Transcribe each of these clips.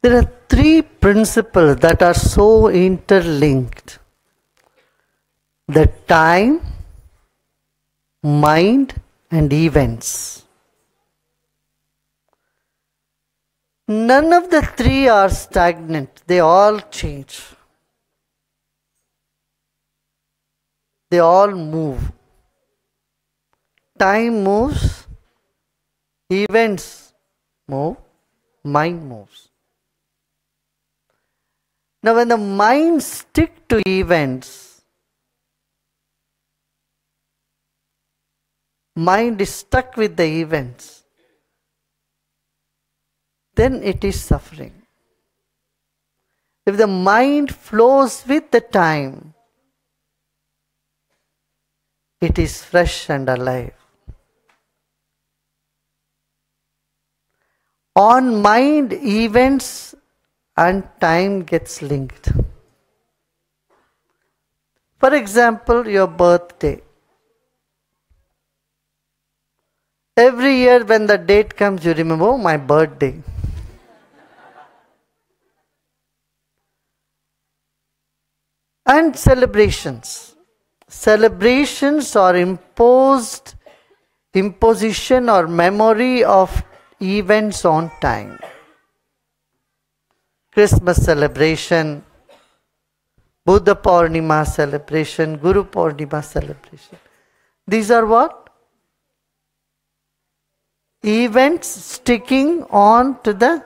There are three principles that are so interlinked. The time, mind, and events. None of the three are stagnant. They all change. They all move. Time moves, events move, mind moves. Now when the mind sticks to events, mind is stuck with the events, then it is suffering. If the mind flows with the time, it is fresh and alive. On mind, events and time gets linked. For example, your birthday. Every year when the date comes, you remember, oh, my birthday. And celebrations. Celebrations are imposition or memory of events on time. Christmas celebration, Buddha Purnima celebration, Guru Purnima celebration. These are what? Events sticking on to the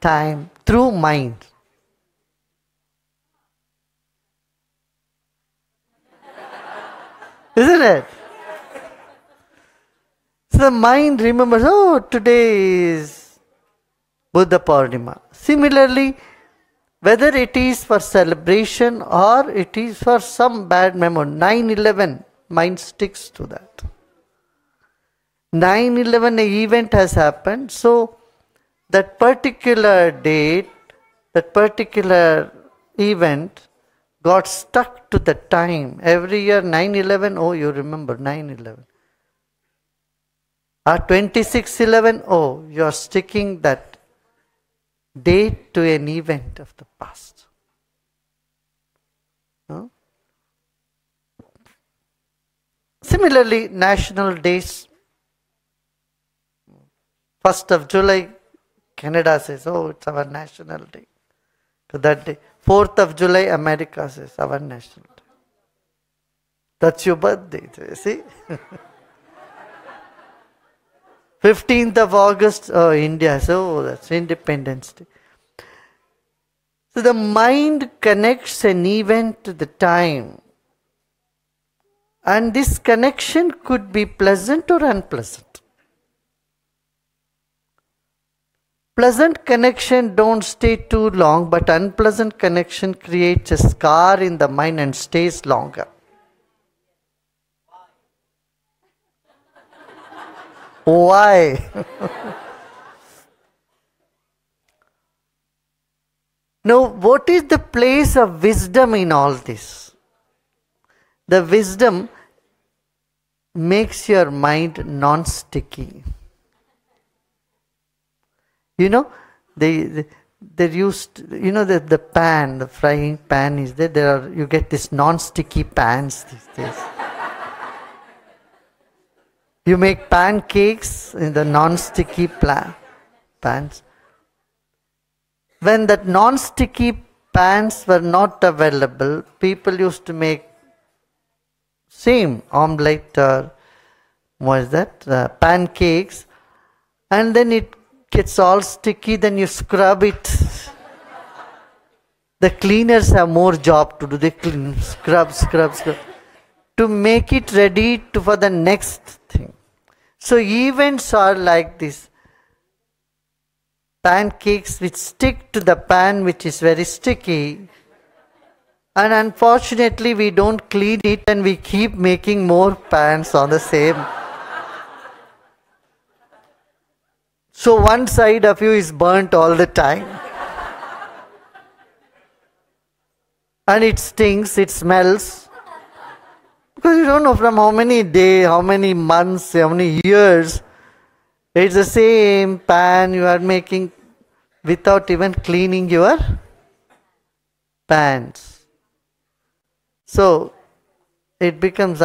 time through mind. Isn't it? So the mind remembers, oh, today is Buddha Purnima. Similarly, whether it is for celebration or it is for some bad memory, 9/11, mind sticks to that. 9/11, an event has happened, so that particular date, that particular event got stuck to the time. Every year 9/11, oh, you remember 9/11. Or 26/11, oh, you are sticking that date to an event of the past. No? Similarly, national days. 1st of July, Canada says, oh, it's our national day. So that day. 4th of July, America says, our national day. That's your birthday, you see. 15th of August, oh, India, so that's Independence Day. So the mind connects an event to the time. And this connection could be pleasant or unpleasant. Pleasant connection don't stay too long, but unpleasant connection creates a scar in the mind and stays longer. Why? Now, what is the place of wisdom in all this? The wisdom makes your mind non-sticky. You know, they used, you know, the pan, the frying pan is there. You get this non-sticky pans these days. You make pancakes in the non-sticky pans. When that non-sticky pans were not available, people used to make same omelette or what is that? Pancakes, and then it gets all sticky, then you scrub it. The cleaners have more job to do. They clean, scrub, to make it ready for the next thing. So events are like this. Pancakes which stick to the pan which is very sticky. And unfortunately we don't clean it and we keep making more pans on the same. So one side of you is burnt all the time. And it stinks, it smells. Because you don't know from how many days, how many months, how many years, it's the same pan you are making without even cleaning your pants. So it becomes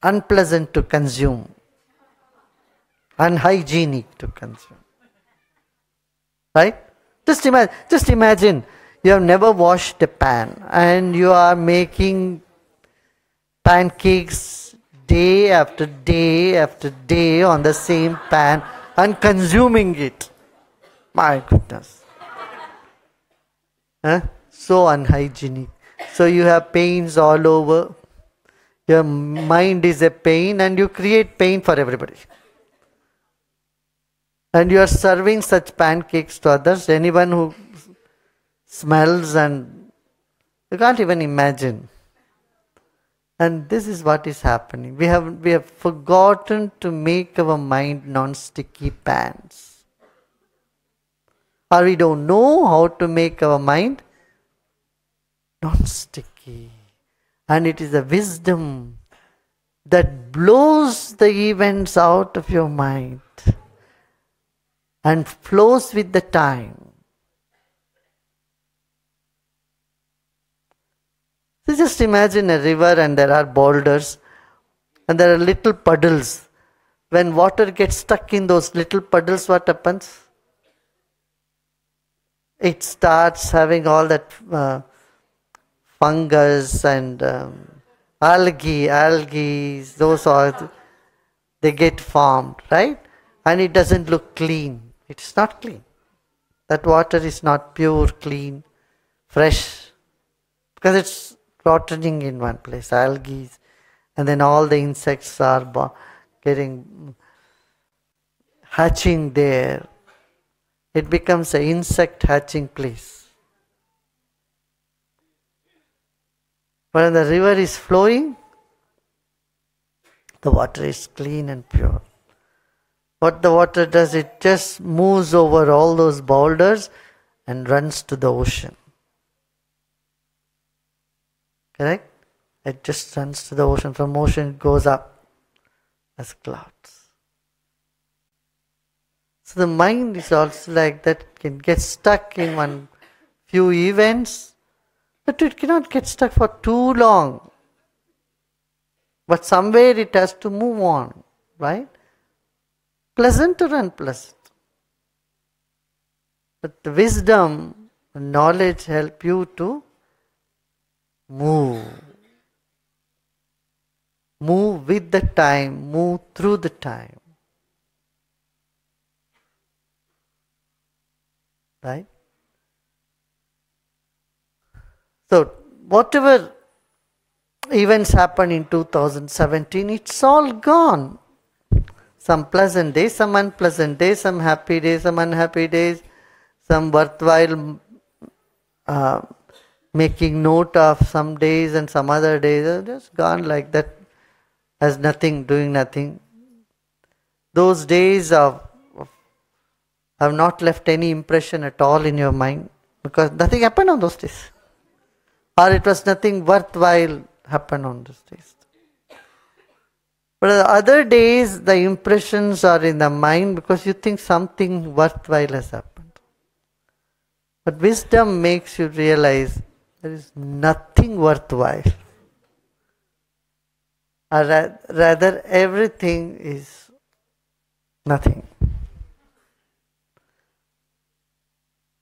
unpleasant to consume, unhygienic to consume. Right? Just imagine you have never washed a pan and you are making pancakes day after day after day on the same pan and consuming it. My goodness. So unhygienic. So you have pains all over. Your mind is a pain and you create pain for everybody. And you are serving such pancakes to others. Anyone who smells, and you can't even imagine. And this is what is happening. We have forgotten to make our mind non-sticky pans. Or we don't know how to make our mind non-sticky. And it is a wisdom that blows the events out of your mind and flows with the time. So just imagine a river and there are boulders and there are little puddles. When water gets stuck in those little puddles, what happens? It starts having all that fungus and algae, those are, they get formed, right? And it doesn't look clean. It's not clean. That water is not pure, clean, fresh, because it's rotting in one place, algae, and then all the insects are hatching there. It becomes an insect hatching place. When the river is flowing, the water is clean and pure. What the water does, it just moves over all those boulders and runs to the ocean. Correct? It just runs to the ocean. From ocean it goes up as clouds. So the mind is also like that, it can get stuck in one few events, but it cannot get stuck for too long. But somewhere it has to move on, right? Pleasant or unpleasant. But the wisdom and knowledge help you to move. Move with the time, move through the time. Right? So, whatever events happened in 2017, it's all gone. Some pleasant days, some unpleasant days, some happy days, some unhappy days, some worthwhile making note of some days and some other days are just gone like that, as nothing, doing nothing. Those days have not left any impression at all in your mind because nothing happened on those days. Or it was nothing worthwhile happened on those days. But the other days, the impressions are in the mind because you think something worthwhile has happened. But wisdom makes you realize there is nothing worthwhile. Or rather, everything is nothing.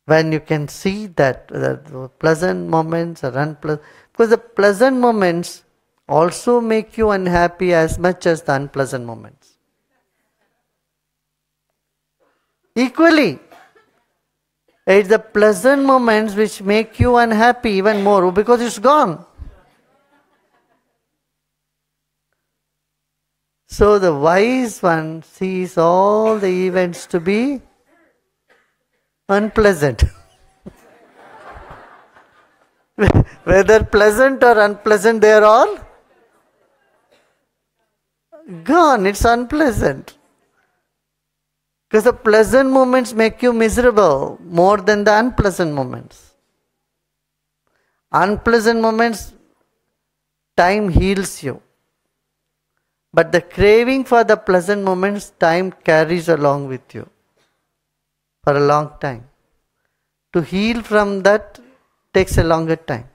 When you can see that the pleasant moments are unpleasant, because the pleasant moments also make you unhappy as much as the unpleasant moments. Equally, it's the pleasant moments which make you unhappy even more because it's gone. So the wise one sees all the events to be unpleasant. Whether pleasant or unpleasant, they are all gone. It's unpleasant. Because the pleasant moments make you miserable more than the unpleasant moments. Unpleasant moments, time heals you. But the craving for the pleasant moments, time carries along with you for a long time. To heal from that takes a longer time.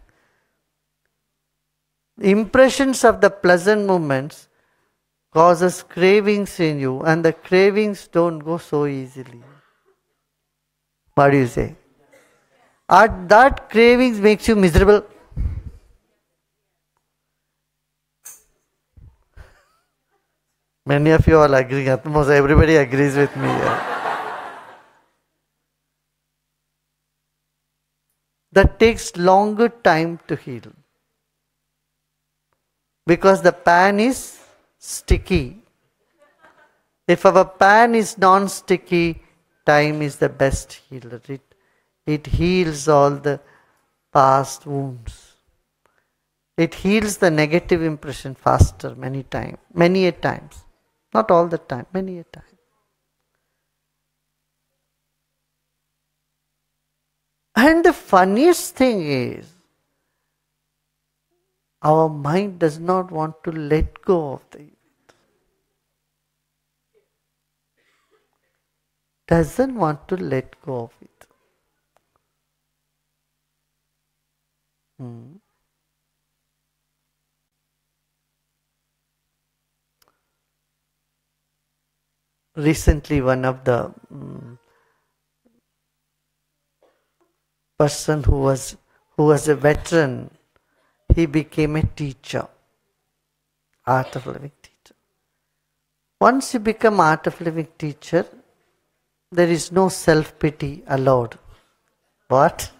Impressions of the pleasant moments causes cravings in you, and the cravings don't go so easily. What do you say? That cravings makes you miserable. Many of you all agree. Almost everybody agrees with me. That takes longer time to heal. Because the pan is sticky. If our pan is non-sticky, time is the best healer. It heals all the past wounds. It heals the negative impression faster many a times. Not all the time, many a time. And the funniest thing is, our mind does not want to let go of the event. Doesn't want to let go of it. Recently, one of the person who was a veteran, he became a teacher, art of living teacher. Once you become art of living teacher, there is no self-pity allowed. What?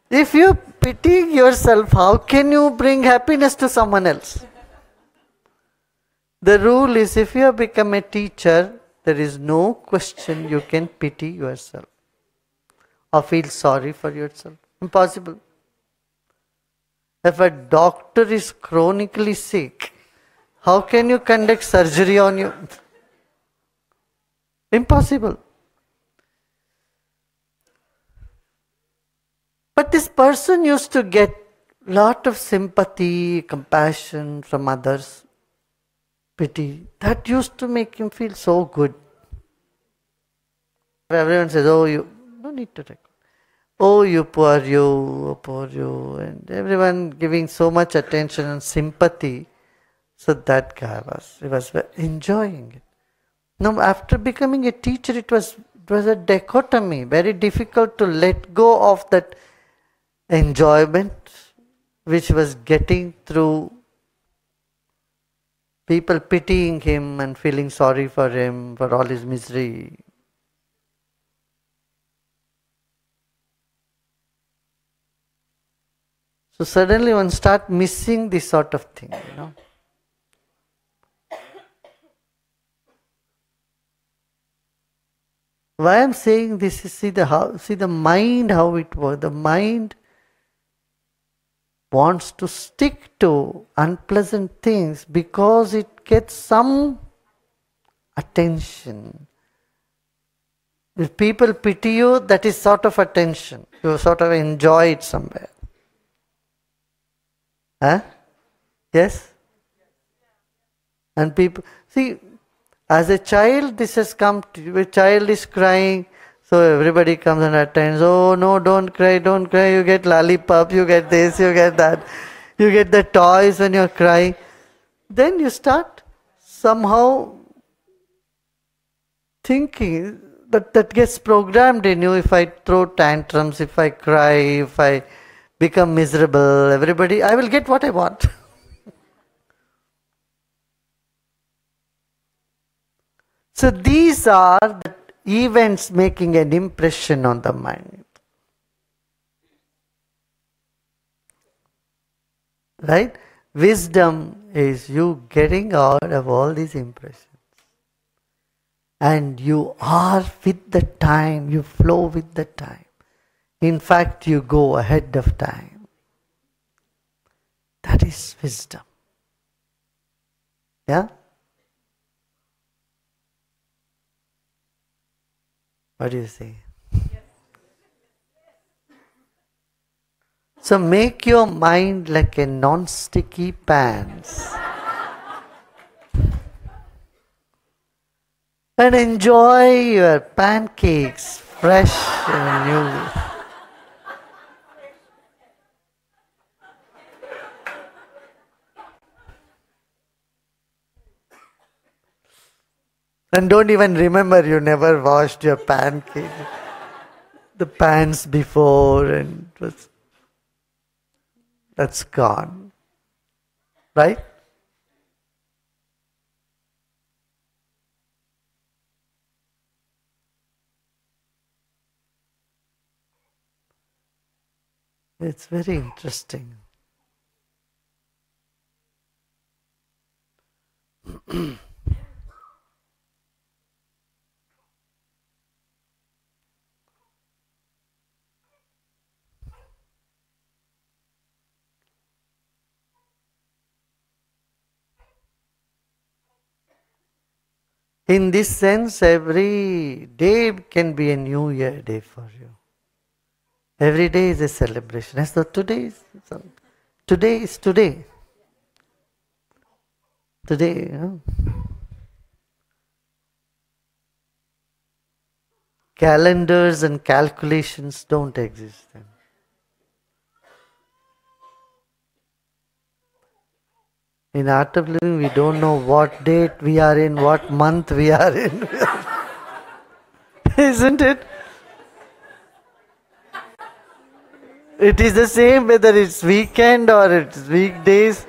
If you pity yourself, how can you bring happiness to someone else? The rule is, if you have become a teacher, there is no question you can pity yourself or feel sorry for yourself. Impossible. If a doctor is chronically sick, how can you conduct surgery on you? Impossible. But this person used to get lot of sympathy, compassion from others, pity. That used to make him feel so good. Everyone says, oh, you, no need to record. Oh, you poor you, and everyone giving so much attention and sympathy. So that guy was enjoying it. Now, after becoming a teacher, it was a dichotomy, very difficult to let go of that enjoyment which was getting through people pitying him and feeling sorry for him for all his misery. So suddenly one starts missing this sort of thing, Why I'm saying this is see the mind, how it works. The mind wants to stick to unpleasant things because it gets some attention. If people pity you, that is sort of attention. You sort of enjoy it somewhere. Huh? Yes? And people, see, as a child, this has come to you. A child is crying, so everybody comes and attends. Oh no, don't cry. You get lollipop, you get this, you get that. You get the toys when you're crying. Then you start somehow thinking that gets programmed in you. If I throw tantrums, if I cry, if I become miserable, I will get what I want. So these are the events making an impression on the mind. Right? Wisdom is you getting out of all these impressions. And you are with the time, you flow with the time. In fact, you go ahead of time. That is wisdom. Yeah? What do you say? So make your mind like a non-sticky pans. And enjoy your pancakes fresh and new. And don't even remember you never washed your pancake, the pans before, and that's gone. Right? It's very interesting. In this sense, every day can be a new year day for you. Every day is a celebration. As though today is today. Today, you know. Calendars and calculations don't exist then. In Art of Living, we don't know what date we are in, what month we are in. Isn't it? It is the same whether it's weekend or it's weekdays.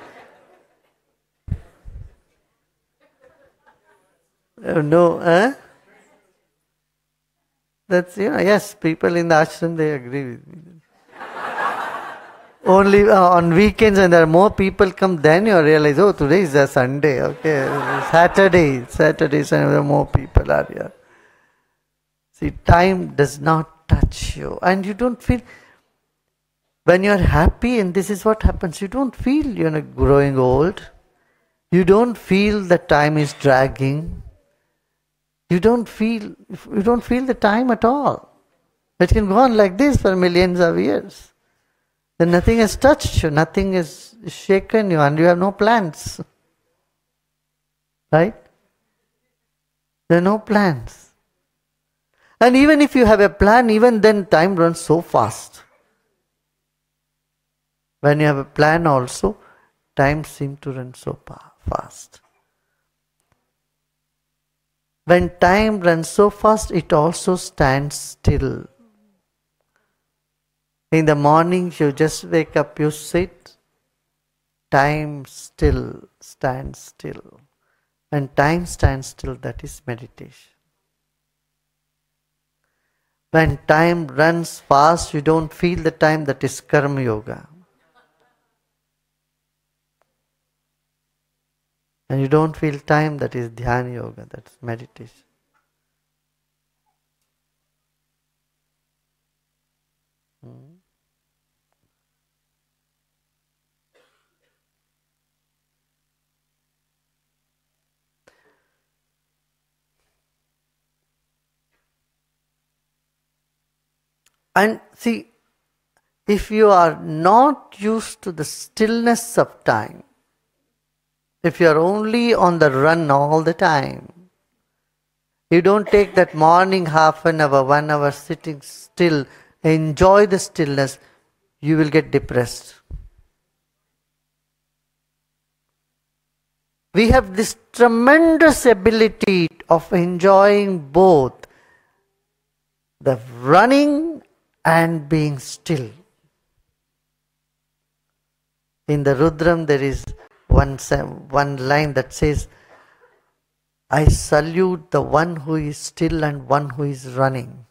No, That's, yes, people in the ashram, they agree with me. Only on weekends when there are more people come, then you realize, oh, today is a Sunday, okay, Saturday, Sunday, more people are here. See, time does not touch you, and you don't feel, when you're happy, and this is what happens, you don't feel you're growing old, you don't feel the time is dragging, you don't feel the time at all. It can go on like this for millions of years. Then nothing has touched you, nothing has shaken you, and you have no plans. Right? There are no plans. And even if you have a plan, even then time runs so fast. When you have a plan also, time seems to run so fast. When time runs so fast, it also stands still. In the morning, you just wake up, you sit, time still stands still. When time stands still, that is meditation. When time runs fast, you don't feel the time, that is karma yoga. And you don't feel time, that is dhyana yoga, that's meditation. And see, if you are not used to the stillness of time, if you are only on the run all the time, you don't take that morning half an hour, 1 hour sitting still, enjoy the stillness, you will get depressed. We have this tremendous ability of enjoying both the running and being still. In the Rudram there is one line that says, I salute the one who is still and one who is running.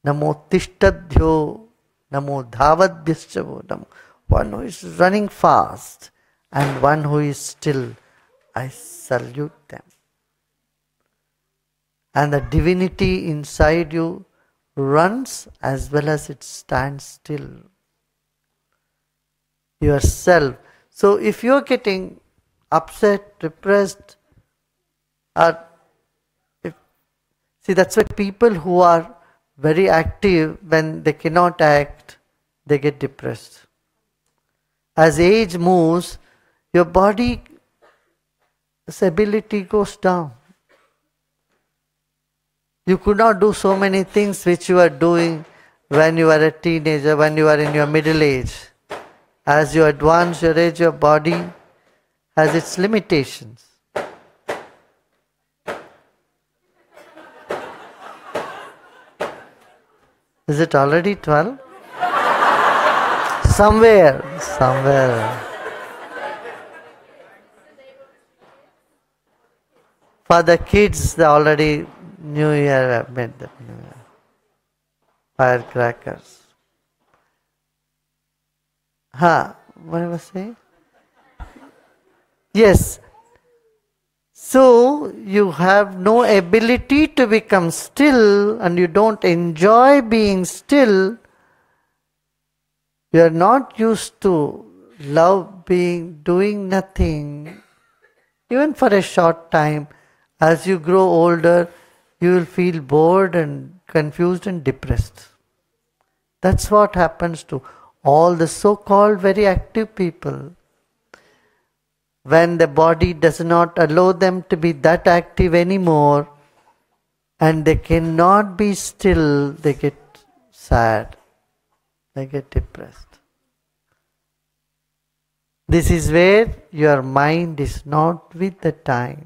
Namo tishtadhyo, namo dhavadbhyascha, namo. One who is running fast and one who is still, I salute them. And the divinity inside you runs as well as it stands still. Yourself. So if you're getting upset, depressed, see, that's why people who are very active, when they cannot act, they get depressed. As age moves, your body's ability goes down. You could not do so many things which you were doing when you were a teenager, when you were in your middle age. As you advance your age, your body has its limitations. Is it already 12? Somewhere. For the kids, they already New Year have made them New Year. Firecrackers. What I was saying? Yes. So, you have no ability to become still and you don't enjoy being still. You are not used to love doing nothing. Even for a short time, as you grow older, you will feel bored and confused and depressed. That's what happens to all the so-called very active people. When the body does not allow them to be that active anymore and they cannot be still, they get sad, they get depressed. This is where your mind is not with the time.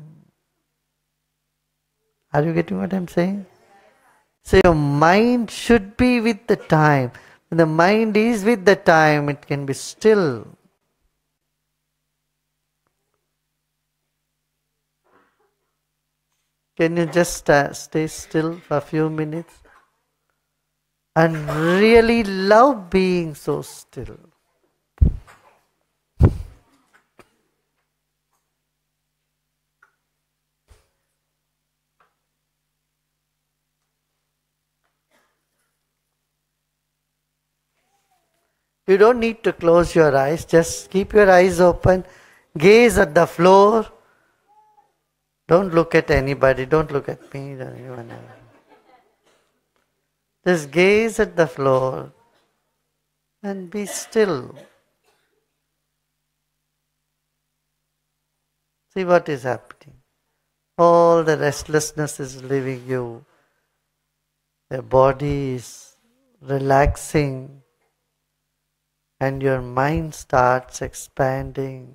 Are you getting what I'm saying? So your mind should be with the time. When the mind is with the time, it can be still. Can you just stay still for a few minutes and really love being so still? You don't need to close your eyes, just keep your eyes open, gaze at the floor. Don't look at anybody, don't look at me or anyone else. Just gaze at the floor and be still. See what is happening. All the restlessness is leaving you. The body is relaxing and your mind starts expanding.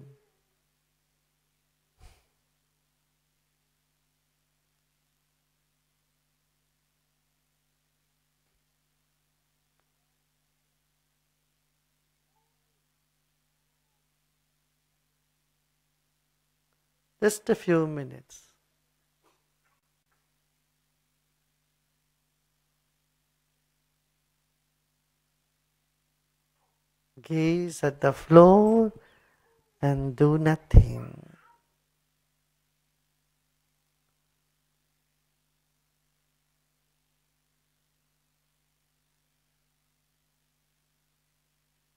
Just a few minutes. Gaze at the floor and do nothing.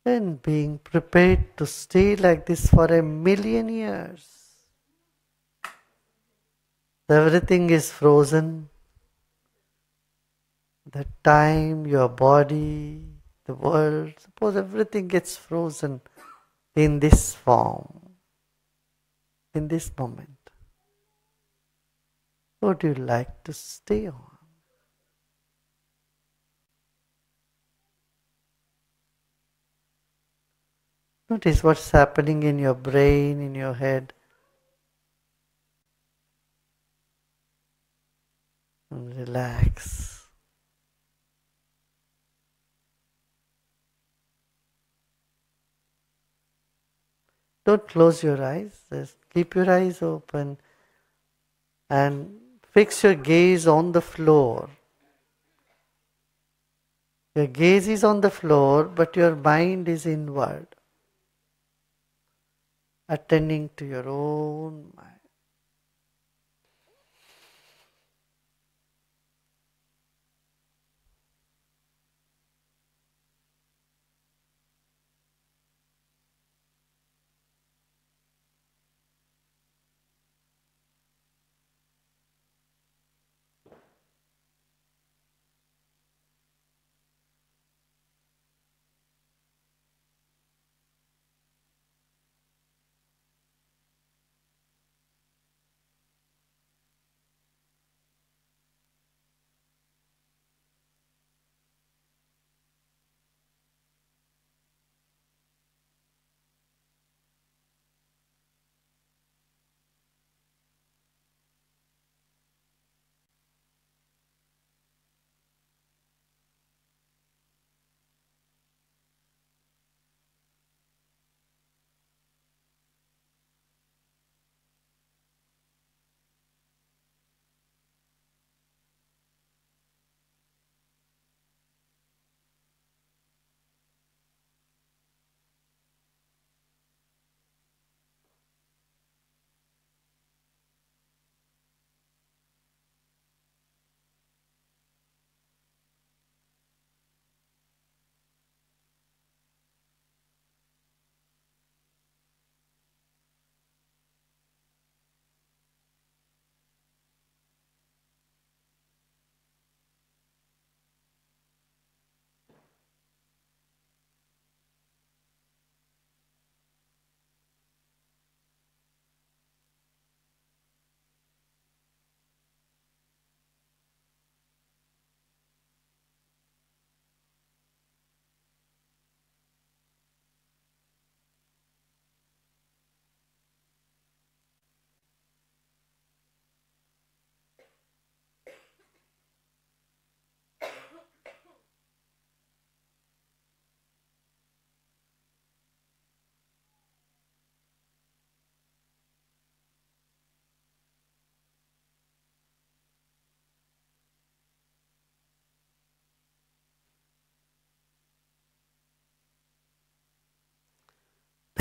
And being prepared to stay like this for 1,000,000 years. Everything is frozen. The time, your body, the world, suppose everything gets frozen in this form, in this moment. What do you like to stay on? Notice what's happening in your brain, in your head. And relax. Don't close your eyes, just keep your eyes open and fix your gaze on the floor. Your gaze is on the floor, but your mind is inward, attending to your own mind.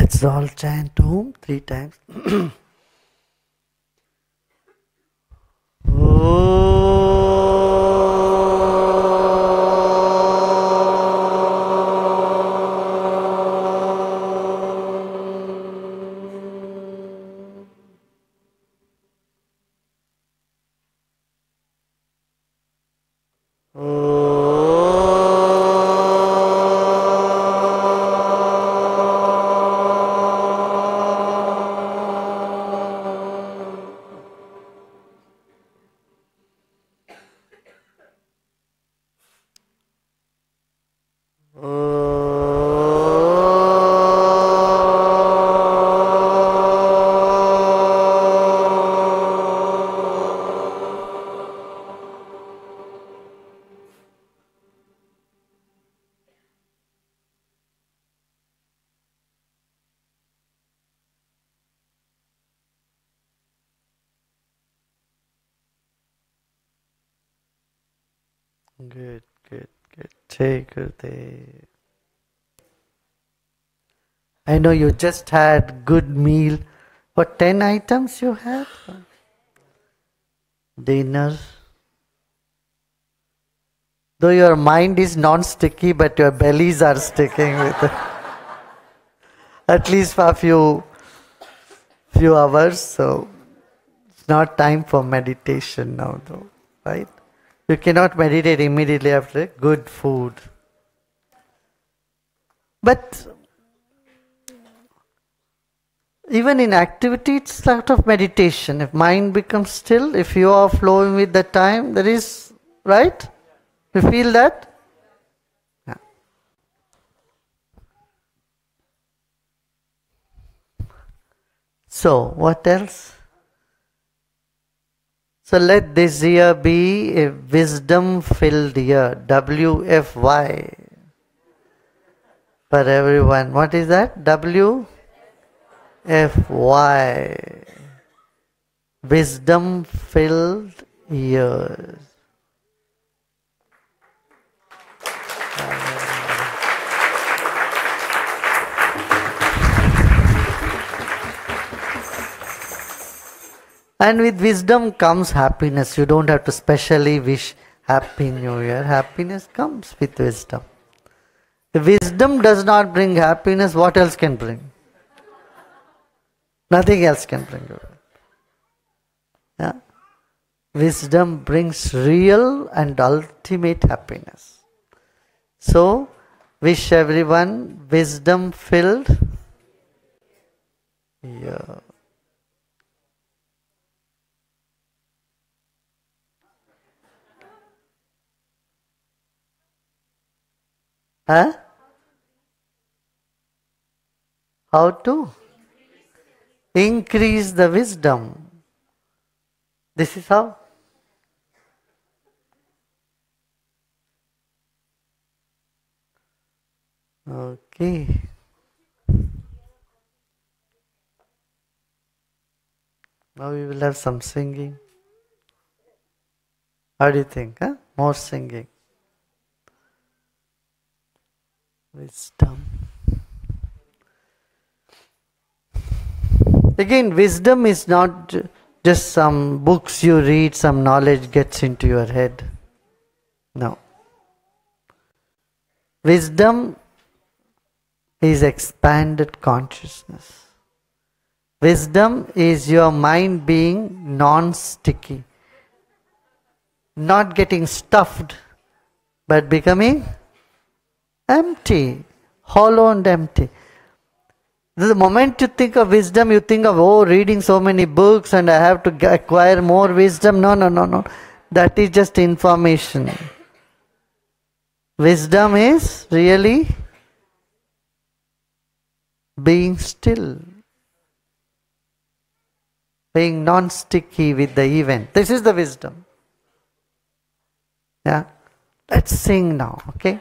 Let's all chant Om 3 times. Good, good, good. Take Gurudev. I know you just had good meal. What, 10 items you had? Dinner. Though your mind is non-sticky, but your bellies are sticking with it. At least for a few hours. So it's not time for meditation now, though, right? You cannot meditate immediately after good food. But even in activity, it's sort of meditation. If mind becomes still, if you are flowing with the time, there is, right? You feel that? Yeah. So, what else? So let this year be a wisdom-filled year. WFY. For everyone. What is that? WFY. Wisdom-filled years. And with wisdom comes happiness. You don't have to specially wish Happy New Year. Happiness comes with wisdom. If wisdom does not bring happiness, what else can bring? Nothing else can bring you. Yeah? Wisdom brings real and ultimate happiness. So, wish everyone wisdom-filled year. Huh? How to? Increase the wisdom. This is how? Okay. Now we will have some singing. How do you think? Huh? More singing. Wisdom. Again, wisdom is not just some books you read, some knowledge gets into your head. No. Wisdom is expanded consciousness. Wisdom is your mind being non-sticky. Not getting stuffed, but becoming empty, hollow and empty. The moment you think of wisdom, you think of, oh, reading so many books and I have to acquire more wisdom. No. That is just information. Wisdom is really being still, being non-sticky with the event. This is the wisdom. Yeah. Let's sing now, okay?